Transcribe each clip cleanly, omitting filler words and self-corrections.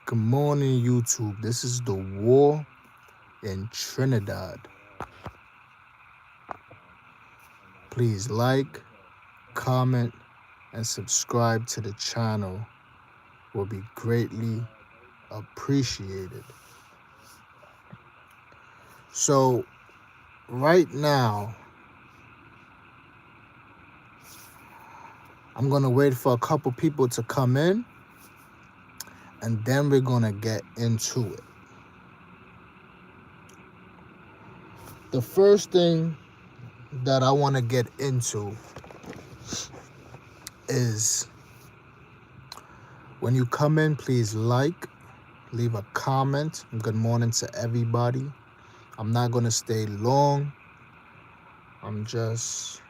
Good morning, YouTube. This is the war in Trinidad. Please like, comment, and subscribe to the channel. Will be greatly appreciated. So, right now, I'm going to wait for a couple people to come in, and then we're going to get into it. The first thing that I want to get into is when you come in, please like, leave a comment. Good morning to everybody. I'm not going to stay long. I'm just,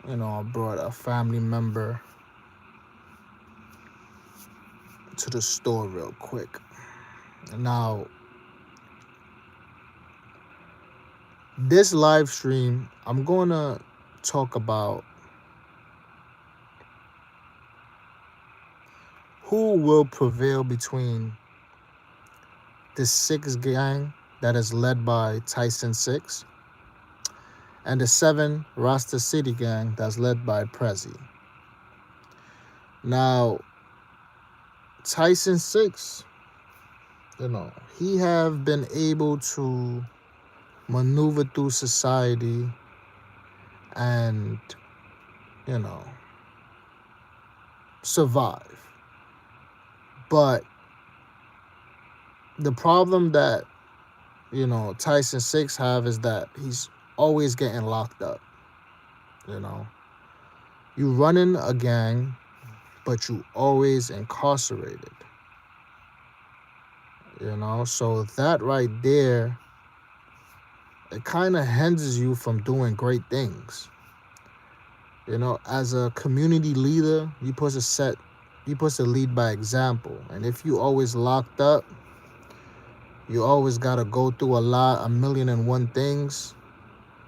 I brought a family member to the store real quick. Now, this live stream, I'm going to talk about who will prevail between the Six gang that is led by Tyson 6 and the 7 Rasta City gang that's led by Prezi. Now, Tyson 6, he have been able to maneuver through society and, survive. But the problem that, Tyson 6 have is that he's always getting locked up. You running a gang, but you always incarcerated. So that right there, it kind of hinders you from doing great things. As a community leader, you're supposed to lead by example. And if you always locked up, you always got to go through a million and one things.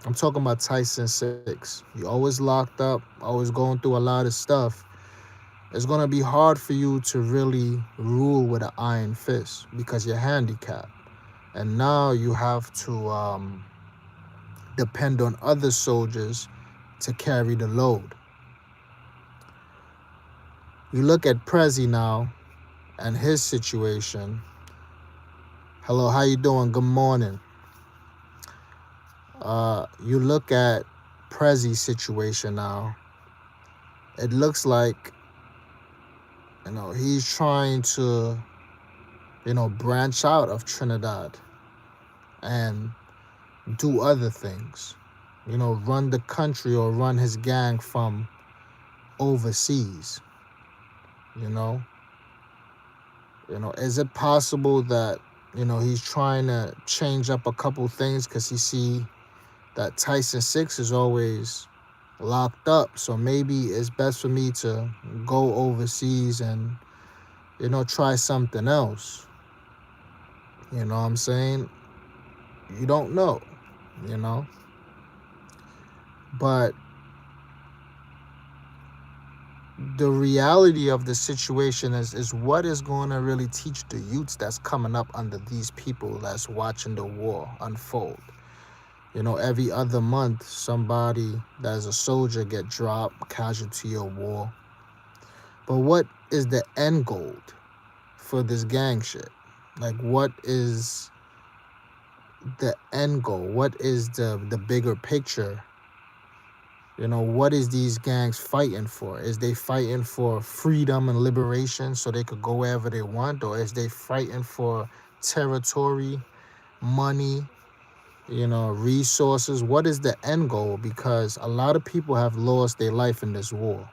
I'm talking about Tyson 6. You always locked up, always going through a lot of stuff. It's going to be hard for you to really rule with an iron fist because you're handicapped. And now you have to depend on other soldiers to carry the load. You look at Prezi now and his situation. Hello, how you doing? Good morning. You look at Prezi's situation now. It looks like, he's trying to, branch out of Trinidad and do other things. Run the country or run his gang from overseas. Is it possible that, he's trying to change up a couple things because he see that Tyson 6 is always locked up. So maybe it's best for me to go overseas and, try something else. You know what I'm saying? You don't know, But the reality of the situation is what is going to really teach the youths that's coming up under these people that's watching the war unfold. Every other month, somebody that's a soldier get dropped, casualty of war. But what is the end goal for this gang shit? Like, what is the end goal? What is the bigger picture? What is these gangs fighting for? Is they fighting for freedom and liberation so they could go wherever they want? Or is they fighting for territory, money, resources? What is the end goal? Because a lot of people have lost their life in this war.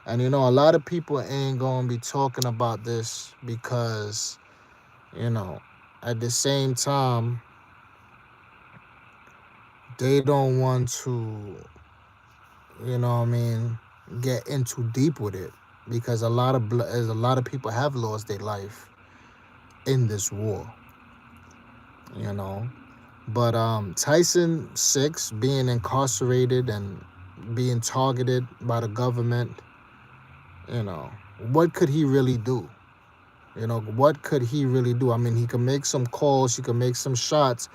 And, a lot of people ain't going to be talking about this because, at the same time, they don't want to, get into deep with it because a lot of people have lost their life in this war, But Tyson 6 being incarcerated and being targeted by the government, what could he really do? What could he really do? I mean, he can make some calls, he can make some shots,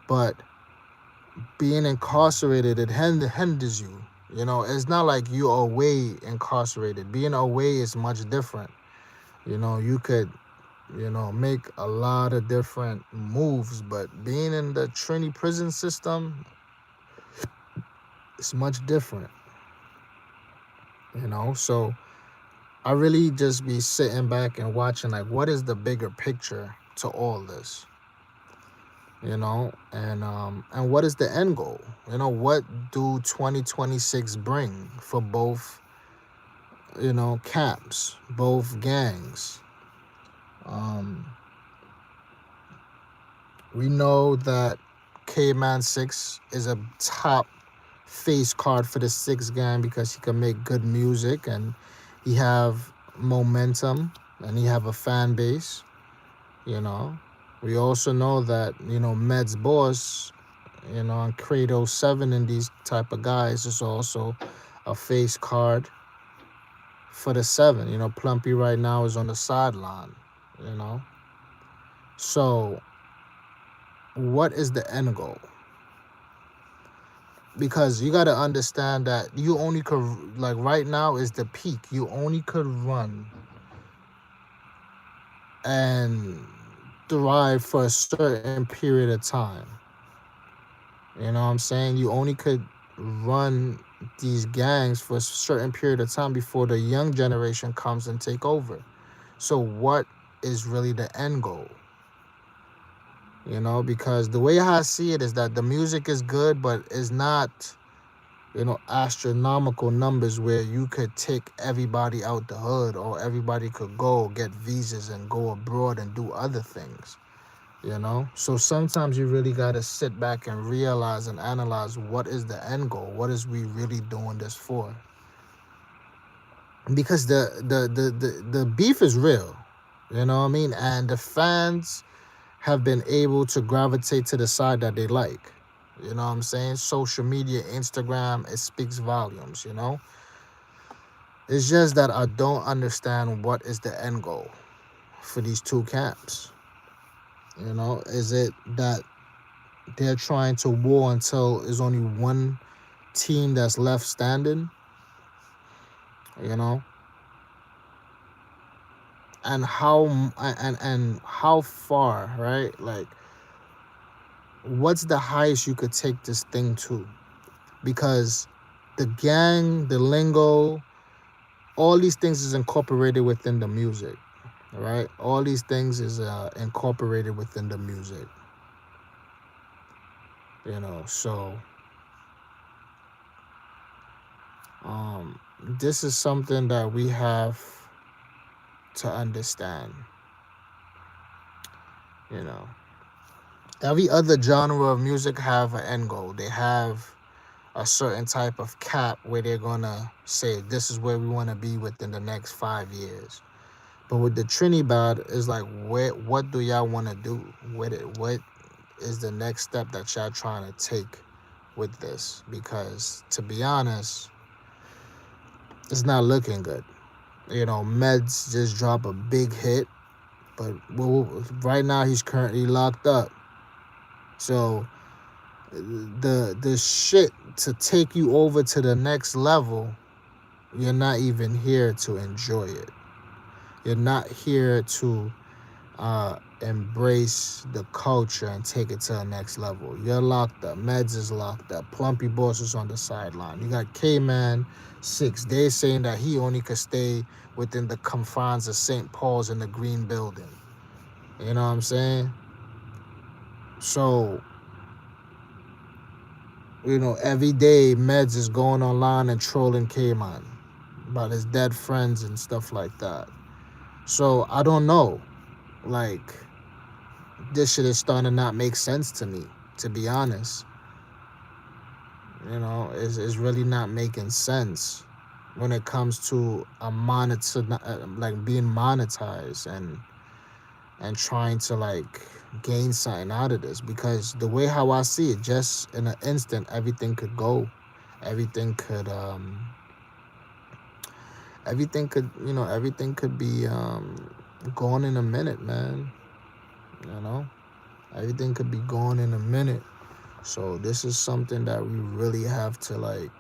but being incarcerated, it hinders you. It's not like you're away incarcerated. Being away is much different. You could, make a lot of different moves, but being in the Trini prison system is much different. So I really just be sitting back and watching, like, what is the bigger picture to all this? And what is the end goal? What do 2026 bring for both, camps, both gangs? Um, we know that K-Man 6 is a top face card for the 6 gang because he can make good music and he have momentum and he have a fan base. We also know that, Meds Boss, and Credo 7 and these type of guys is also a face card for the 7. Plumpy right now is on the sideline, So what is the end goal? Because you got to understand that you only could, like, right now is the peak. You only could run and thrive for a certain period of time. You know what I'm saying? You only could run these gangs for a certain period of time before the young generation comes and take over. So what is really the end goal? Because the way I see it is that the music is good, but it's not, astronomical numbers where you could take everybody out the hood or everybody could go get visas and go abroad and do other things. So sometimes you really got to sit back and realize and analyze what is the end goal. What is we really doing this for? Because the beef is real, you know what I mean? And the fans have been able to gravitate to the side that they like. You know what I'm saying? Social media, Instagram, it speaks volumes, It's just that I don't understand what is the end goal for these two camps. Is it that they're trying to war until there's only one team that's left standing? And how far, right? Like, what's the highest you could take this thing to? Because the gang, the lingo, all these things is incorporated within the music, right? All these things is incorporated within the music. So this is something that we have to understand. Every other genre of music have an end goal. They have a certain type of cap where they're gonna say this is where we want to be within the next 5 years. But with the Trinidad, it's like, what do y'all want to do? What is the next step that y'all trying to take with this? Because to be honest, it's not looking good. Meds just dropped a big hit, but right now he's currently locked up. So the shit to take you over to the next level, you're not even here to enjoy it. You're not here to embrace the culture and take it to the next level. You're locked up. Meds is locked up. Plumpy Boss is on the sideline. You got K-Man 6. They're saying that he only could stay within the confines of St. Paul's in the Green Building. You know what I'm saying? So, every day Meds is going online and trolling K-Man about his dead friends and stuff like that. So I don't know. Like, this shit is starting to not make sense to me, to be honest. It's really not making sense when it comes to like being monetized and trying to, like, gain something out of this. Because the way how I see it, just in an instant, everything could go. Everything could everything could be gone in a minute, man. You know, everything could be gone in a minute. So this is something that we really have to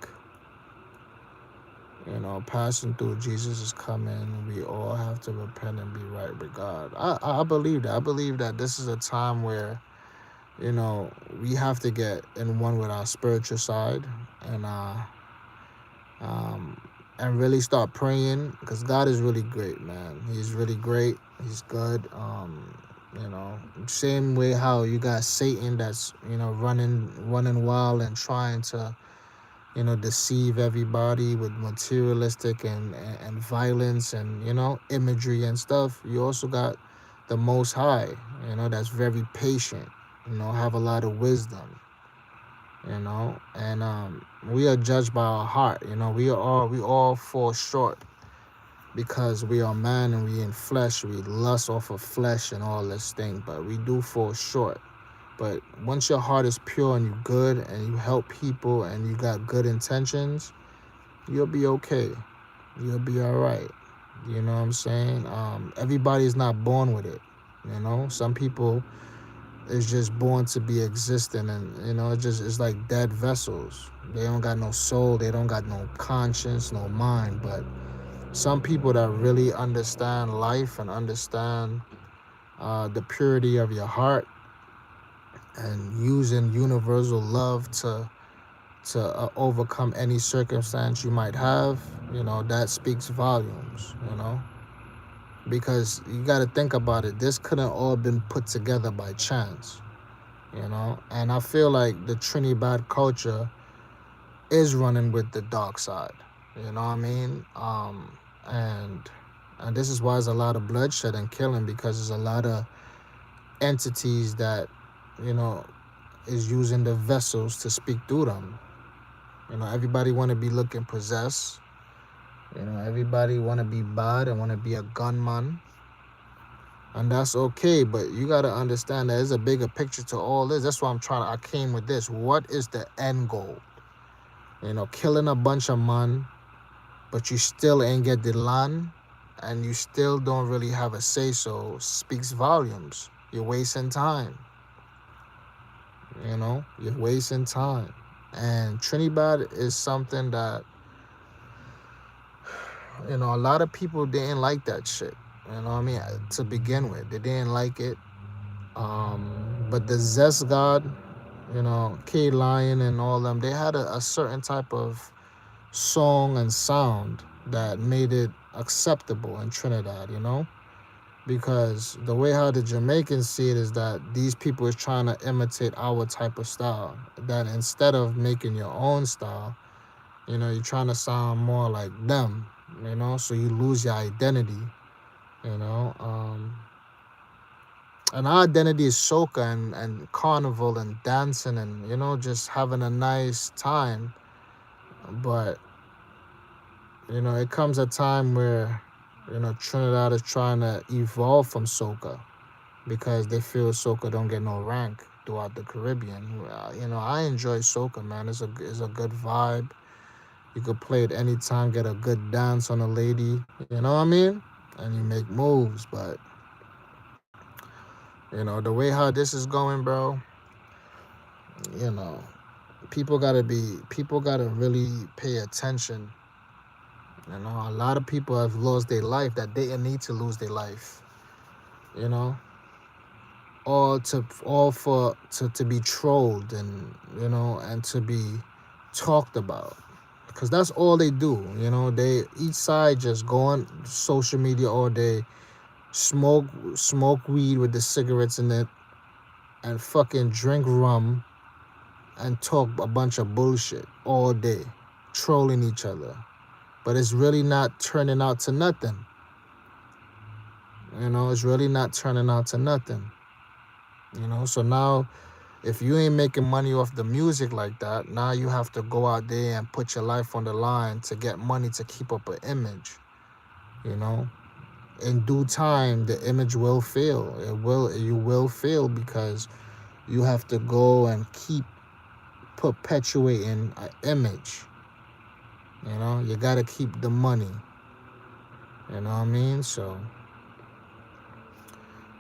passing through. Jesus is coming. We all have to repent and be right with God. I believe that. I believe that this is a time where we have to get in one with our spiritual side and um, and really start praying because God is really great, man. He's really great. He's good. Same way how you got Satan that's running wild and trying to deceive everybody with materialistic and violence and imagery and stuff. You also got the Most High, that's very patient. Have a lot of wisdom. And we are judged by our heart. We all fall short because we are man and we in flesh. We lust off of flesh and all this thing, but we do fall short. But once your heart is pure and you good and you help people and you got good intentions, you'll be okay. You'll be all right. You know what I'm saying? Everybody's not born with it. Some people is just born to be existing, and it's like dead vessels. They don't got no soul. They don't got no conscience, no mind. But some people that really understand life and understand the purity of your heart and using universal love to overcome any circumstance you might have, that speaks volumes, because you got to think about it. This couldn't all been put together by chance, and I feel like the Trinidad culture is running with the dark side, you know what I mean? And this is why there's a lot of bloodshed and killing, because there's a lot of entities that, you know, is using the vessels to speak through them. Everybody want to be looking possessed. Everybody want to be bad and want to be a gunman. And that's okay, but you got to understand there's a bigger picture to all this. That's why I came with this. What is the end goal? Killing a bunch of men, but you still ain't get the land, and you still don't really have a say-so, speaks volumes. You're wasting time. You're wasting time. And Trinidad is something that, a lot of people didn't like that shit. To begin with, they didn't like it. But the Zest God, K Lion and all them, they had a certain type of song and sound that made it acceptable in Trinidad, because the way how the Jamaicans see it is that these people is trying to imitate our type of style, that instead of making your own style, you're trying to sound more like them, so you lose your identity, you know. And our identity is soca and carnival and dancing and, just having a nice time. But, it comes a time where, Trinidad is trying to evolve from soca because they feel soca don't get no rank throughout the Caribbean. I enjoy soca, man. It's a good vibe. You could play it anytime, get a good dance on a lady, you know what I mean? And you make moves, but the way how this is going, bro, you know, people gotta really pay attention. A lot of people have lost their life that they didn't need to lose their life. You know, to be trolled and and to be talked about, because that's all they do. They each side just go on social media all day, smoke weed with the cigarettes in it, and fucking drink rum and talk a bunch of bullshit all day, trolling each other. But it's really not turning out to nothing. It's really not turning out to nothing. So now, if you ain't making money off the music like that, now you have to go out there and put your life on the line to get money to keep up an image. In due time, the image will fail. You will fail because you have to go and keep perpetuating an image. You gotta keep the money. You know what I mean? So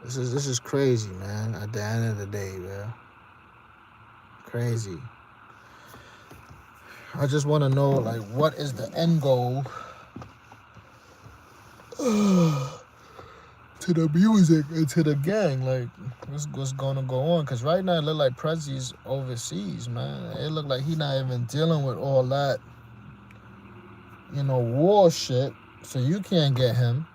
this is crazy, man. At the end of the day, man, crazy. I just want to know, like, what is the end goal to the music and to the gang? Like, what's gonna go on? Cause right now it look like Prezzy's overseas, man. It look like he not even dealing with all that, war shit. So you can't get him.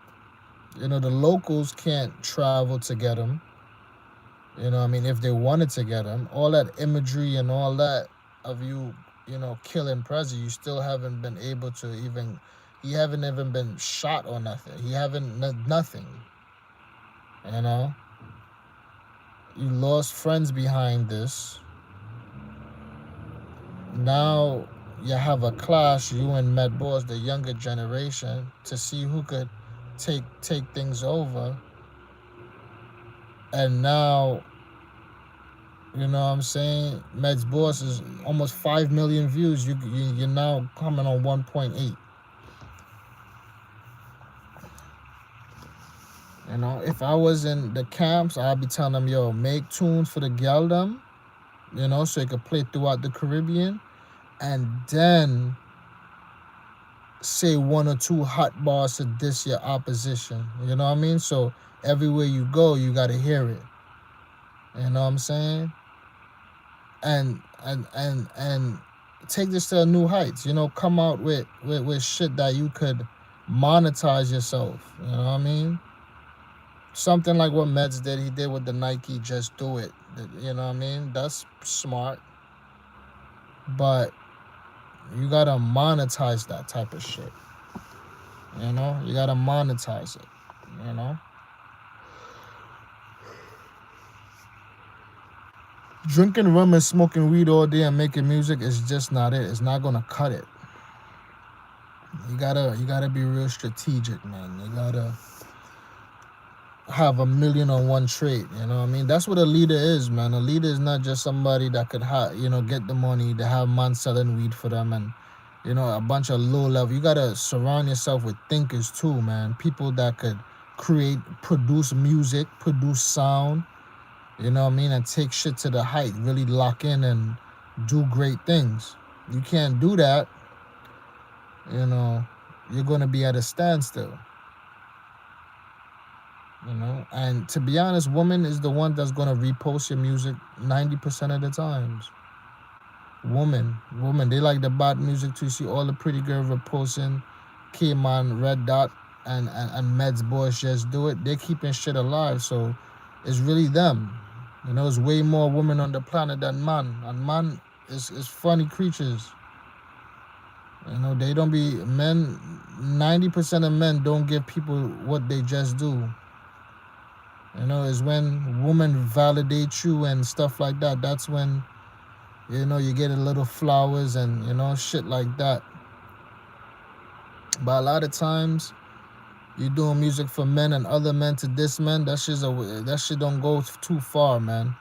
The locals can't travel to get him. I mean, if they wanted to get him, all that imagery and all that of you, killing Prezi, you still haven't been able to even. He haven't even been shot or nothing. He haven't nothing. You know, you lost friends behind this. Now you have a clash, you and Med Boss, the younger generation, to see who could take things over. And now, you know what I'm saying? Med's Boss is almost 5 million views. You're now coming on 1.8. If I was in the camps, I'd be telling them, yo, make tunes for the gal them, so it could play throughout the Caribbean, and then say one or two hot bars to diss your opposition. You know what I mean? So everywhere you go, you gotta hear it. You know what I'm saying? And take this to a new heights. Come out with shit that you could monetize yourself. You know what I mean? Something like what Meds did. He did with the Nike Just Do It. You know what I mean? That's smart. But you gotta monetize that type of shit. You gotta monetize it. Drinking rum and smoking weed all day and making music is just not it. It's not gonna cut it. You gotta be real strategic, man. You gotta have 1,000,001 trait. You know what I mean? That's what a leader is, man. A leader is not just somebody that could get the money, to have man selling weed for them and a bunch of low level. You gotta surround yourself with thinkers too, man. People that could produce music, produce sound, you know what I mean, and take shit to the height, really lock in and do great things. You can't do that, you're gonna be at a standstill. And to be honest, woman is the one that's gonna repost your music 90% of the times. Woman, they like the bad music too. You see all the pretty girls reposting K-Man, Red Dot, and Meds Boys Just Do It. They're keeping shit alive, so it's really them. There's way more women on the planet than man, and man is funny creatures. They don't be men. 90% of men don't give people what they just do. Is when women validate you and stuff like that. That's when, you get a little flowers and, shit like that. But a lot of times, you're doing music for men and other men to diss men. That shit don't go too far, man.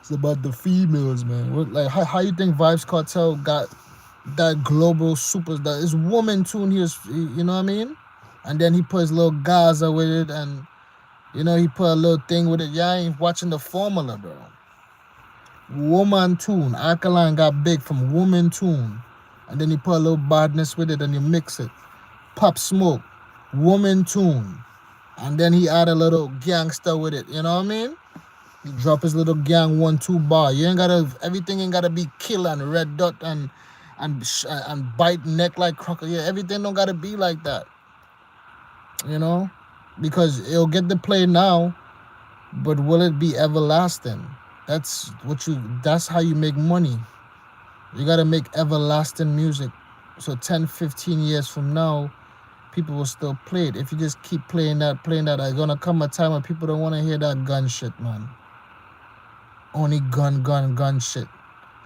It's about the females, man. Like, how you think Vybz Kartel got that global superstar? It's woman tune. You know what I mean? And then he put his little Gaza with it, and he put a little thing with it. Yeah, I ain't watching the formula, bro. Woman tune. Alkaline got big from woman tune, and then he put a little badness with it, and you mix it. Pop Smoke, woman tune, and then he add a little gangster with it. You know what I mean? He drop his little gang 1-2 bar. Everything ain't gotta be kill and red dot and bite neck like crocodile. Yeah, everything don't gotta be like that. Because it'll get the play now, but will it be everlasting? That's how you make money. You gotta make everlasting music. So 10, 15 years from now, people will still play it. If you just keep playing that, there's gonna come a time when people don't wanna hear that gun shit, man. Only gun shit.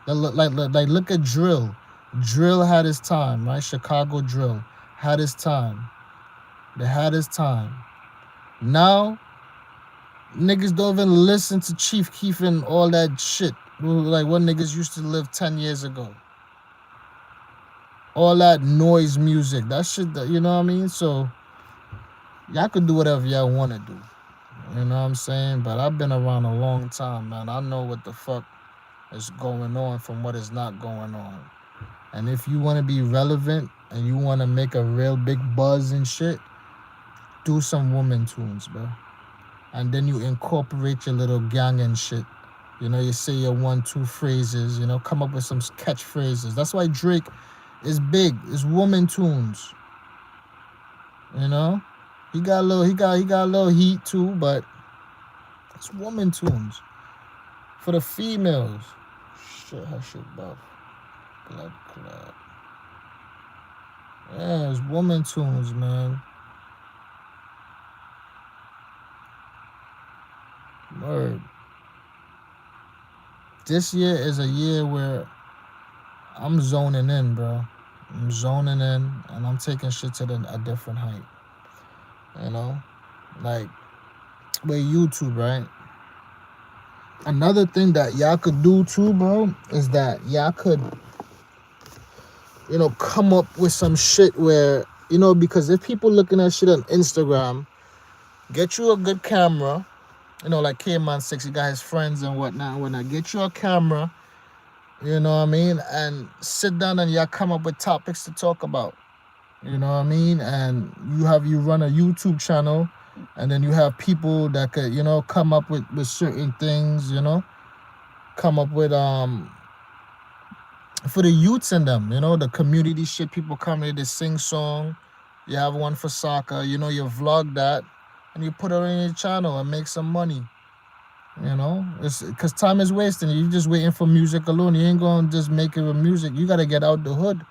Like look at Drill. Drill had his time, right? Chicago Drill had his time. They had his time. Now, niggas don't even listen to Chief Keef and all that shit. Like what niggas used to live 10 years ago. all that noise music, that shit, you know what I mean? So y'all could do whatever y'all want to do. You know what I'm saying? But I've been around a long time, man. I know what the fuck is going on from what is not going on. And if you want to be relevant and you want to make a real big buzz and shit, do some woman tunes, bro. And then you incorporate your little gang and shit. You know, you say your 1-2 phrases, you know, come up with some catchphrases. That's why Drake is big. It's woman tunes. You know? He got a little heat too, but it's woman tunes. For the females. Shit, her shit buff. Blood clot. Yeah, it's woman tunes, man. Word. This year is a year where I'm zoning in, bro. I'm zoning in and I'm taking shit to a different height. You know? Like, with YouTube, right? Another thing that y'all could do too, bro, is that y'all could, you know, come up with some shit where, you know, because if people looking at shit on Instagram, get you a good camera, you know, like K-Man 6, he got his friends and whatnot. Get you a camera, you know what I mean, and sit down and y'all come up with topics to talk about, you know what I mean, and you run a YouTube channel, and then you have people that could, you know, come up with certain things, you know, come up with for the youths in them, you know, the community shit. People come here, they sing song. You have one for soccer, you know, you vlog that, and you put it on your channel and make some money. You know, it's because time is wasting. You just waiting for music alone. You ain't gonna just make it with music. You gotta get out the hood.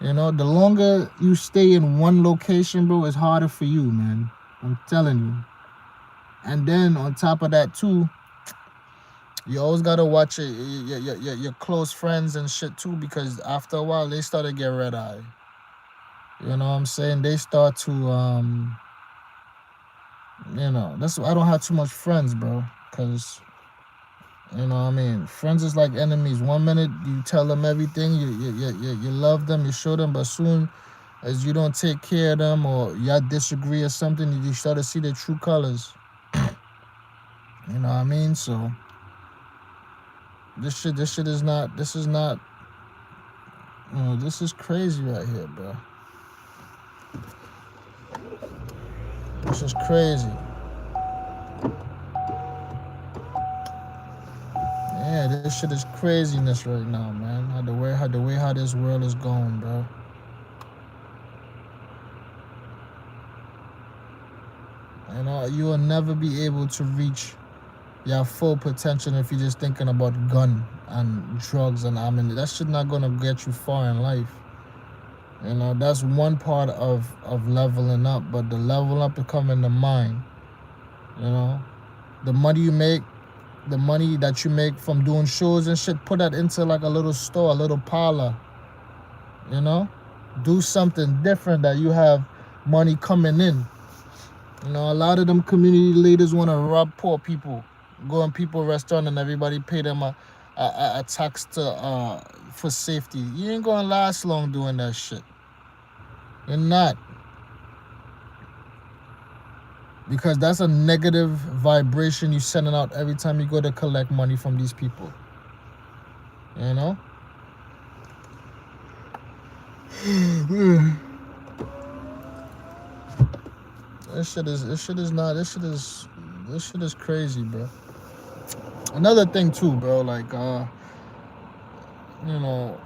You know, the longer you stay in one location, bro, it's harder for you, man. I'm telling you. And then on top of that too, you always gotta watch your close friends and shit too, because after a while they start to get red eye. You know what I'm saying? They start to you know, that's why I don't have too much friends, bro. Cause you know what I mean, friends is like enemies. 1 minute you tell them everything, you love them, you show them, but soon as you don't take care of them or y'all disagree or something, you start to see their true colors. You know what I mean? So this is not, you know, this is crazy right here, bro. This is crazy. Yeah, this shit is craziness right now, man. How this world is going, bro. You know, you will never be able to reach your full potential if you're just thinking about gun and drugs and ammunition. That shit not gonna get you far in life. You know, that's one part of leveling up, but the level up is coming in the mind. You know, the money you make, the money that you make from doing shows and shit, put that into like a little store, a little parlor. You know, do something different that you have money coming in. You know, a lot of them community leaders want to rob poor people, go in people's restaurant and everybody pay them a tax to for safety. You ain't gonna last long doing that shit. You're not. Because that's a negative vibration you sending out every time you go to collect money from these people. You know? This shit is crazy, bro. Another thing too, bro, like you know,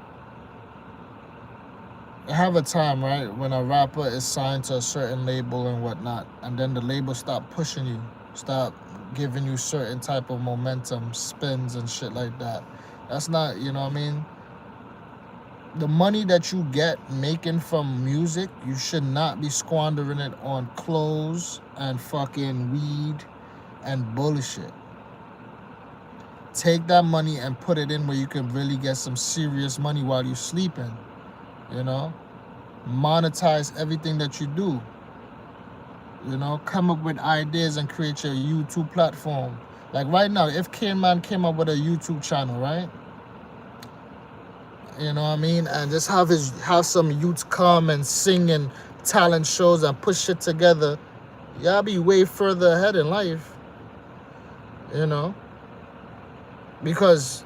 have a time, right, when a rapper is signed to a certain label and whatnot, and then the label stop pushing you, stop giving you certain type of momentum, spins and shit like that. That's not, you know what I mean? The money that you get making from music, you should not be squandering it on clothes and fucking weed and bullshit. Take that money and put it in where you can really get some serious money while you're sleeping. You know, monetize everything that you do. You know, come up with ideas and create your YouTube platform. Like right now, if K-Man came up with a YouTube channel, right? You know what I mean? And just have some youths come and sing and talent shows and push it together. Y'all be way further ahead in life, you know? Because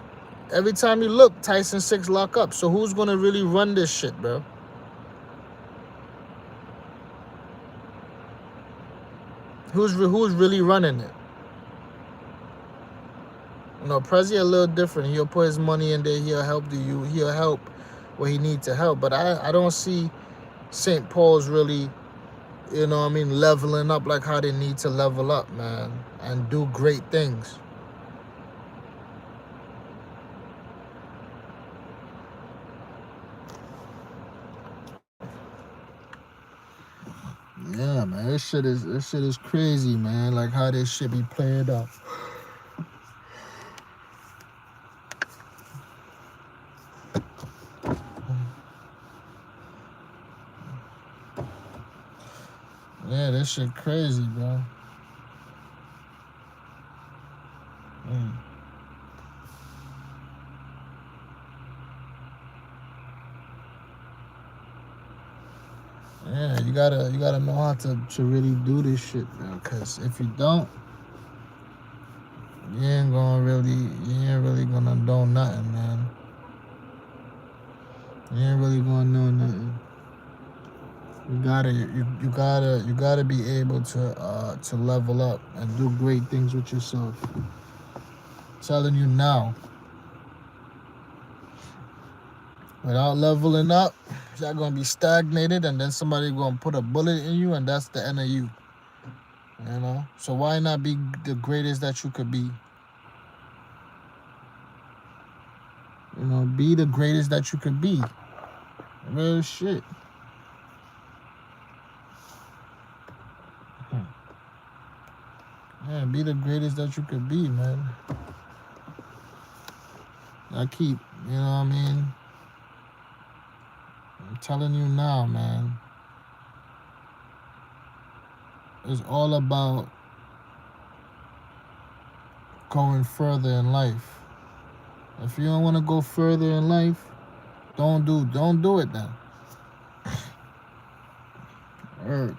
every time you look, Tyson 6 lock up. So who's gonna really run this shit, bro? Who's really running it? You know, Prezi a little different. He'll put his money in there. He'll help He'll help where he needs to help. But I don't see St. Paul's really, you know what I mean, leveling up like how they need to level up, man, and do great things. Yeah, man, this shit is crazy, man. Like how this shit be played out. Yeah, this shit crazy, bro. Mm. Yeah, you gotta know how to really do this shit, man. Cause if you don't, you ain't really gonna know nothing, man. You ain't really gonna know nothing. You gotta be able to level up and do great things with yourself. I'm telling you now, without leveling up, you're gonna be stagnated, and then somebody gonna put a bullet in you, and that's the end of you. You know. So why not be the greatest that you could be? You know, be the greatest that you could be. Real shit. Yeah, be the greatest that you could be, man. I keep, you know what I mean? I'm telling you now, man. It's all about going further in life. If you don't want to go further in life, don't do it then. Word.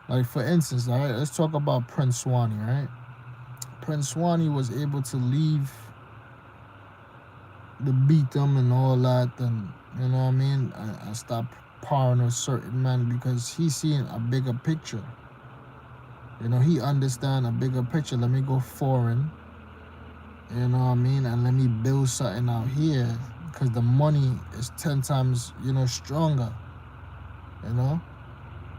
Like for instance, all right, let's talk about Prince Swanee, right? Prince Swanee was able to leave the beatdom and all that, and you know what I mean, and stop powering a certain man because he's seeing a bigger picture. You know, he understand a bigger picture. Let me go foreign, you know what I mean, and let me build something out here because the money is 10 times, you know, stronger, you know.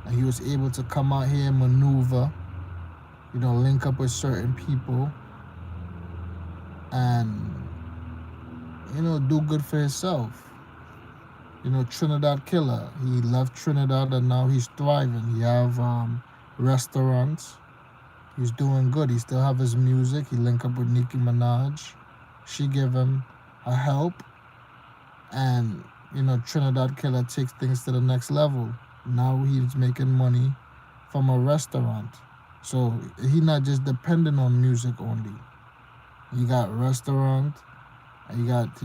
And he was able to come out here and maneuver, you know, link up with certain people and, you know, do good for himself. You know, Trinidad Killer, he left Trinidad and now he's thriving. He have restaurants. He's doing good. He still have his music. He link up with Nicki Minaj. She give him a help. And, you know, Trinidad Killer takes things to the next level. Now he's making money from a restaurant. So he not just dependent on music only. He got restaurant. He got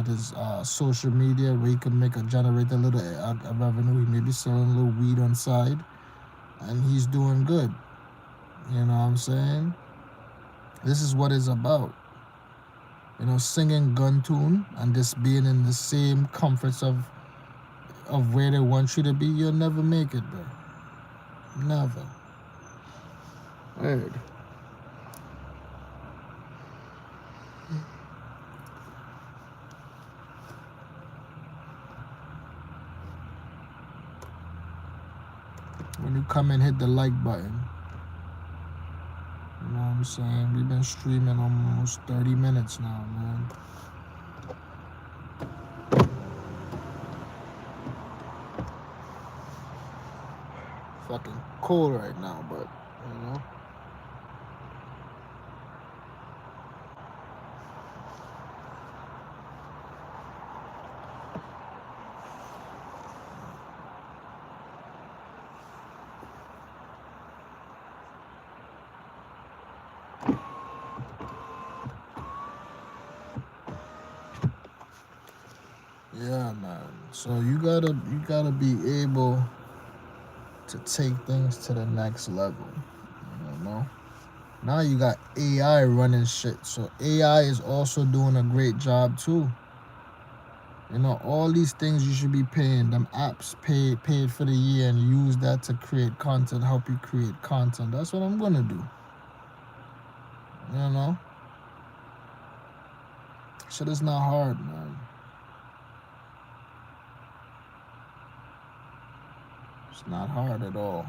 his social media where he can generate a little revenue. He may be selling a little weed on side, and he's doing good. You know what I'm saying? This is what it's about. You know, singing gun tune and just being in the same comforts of where they want you to be, you'll never make it, bro. Never. Word. When you come and hit the like button, you know what I'm saying? We've been streaming almost 30 minutes now, man. Fucking cold right now, but, you know. Yeah, man. So you gotta be able to take things to the next level. You know? Now you got AI running shit. So AI is also doing a great job too. You know, all these things you should be paying. Them apps paid for the year and use that to create content, help you create content. That's what I'm gonna do. You know? Shit is not hard, man. It's not hard at all.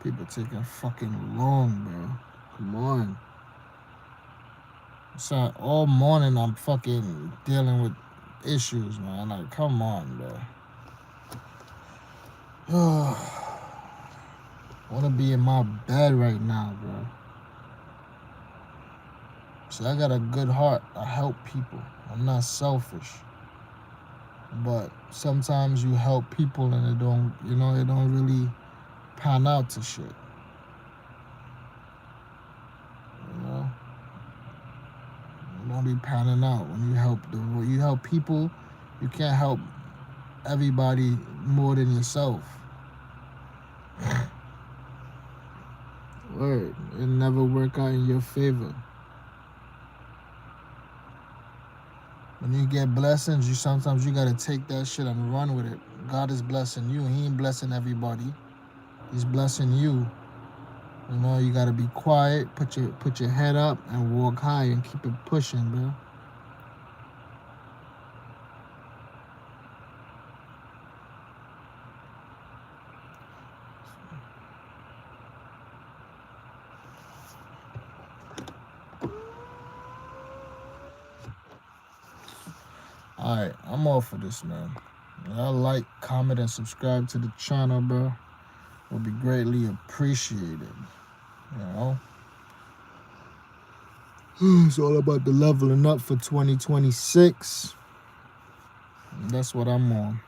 People taking fucking long, bro. Come on. So all morning I'm fucking dealing with issues, man. Like, come on, bro. I wanna be in my bed right now, bro. See, I got a good heart. I help people. I'm not selfish. But sometimes you help people and it don't really pan out to shit. You know? It don't be panning out. When you help people, you can't help everybody more than yourself. Word. It never work out in your favor. When you get blessings, sometimes you gotta take that shit and run with it. God is blessing you. He ain't blessing everybody. He's blessing you. You know, you gotta be quiet, put your head up and walk high and keep it pushing, bro. Alright, I'm off of this, man. Y'all like, comment, and subscribe to the channel, bro. Will be greatly appreciated. You know? It's all about the leveling up for 2026. That's what I'm on.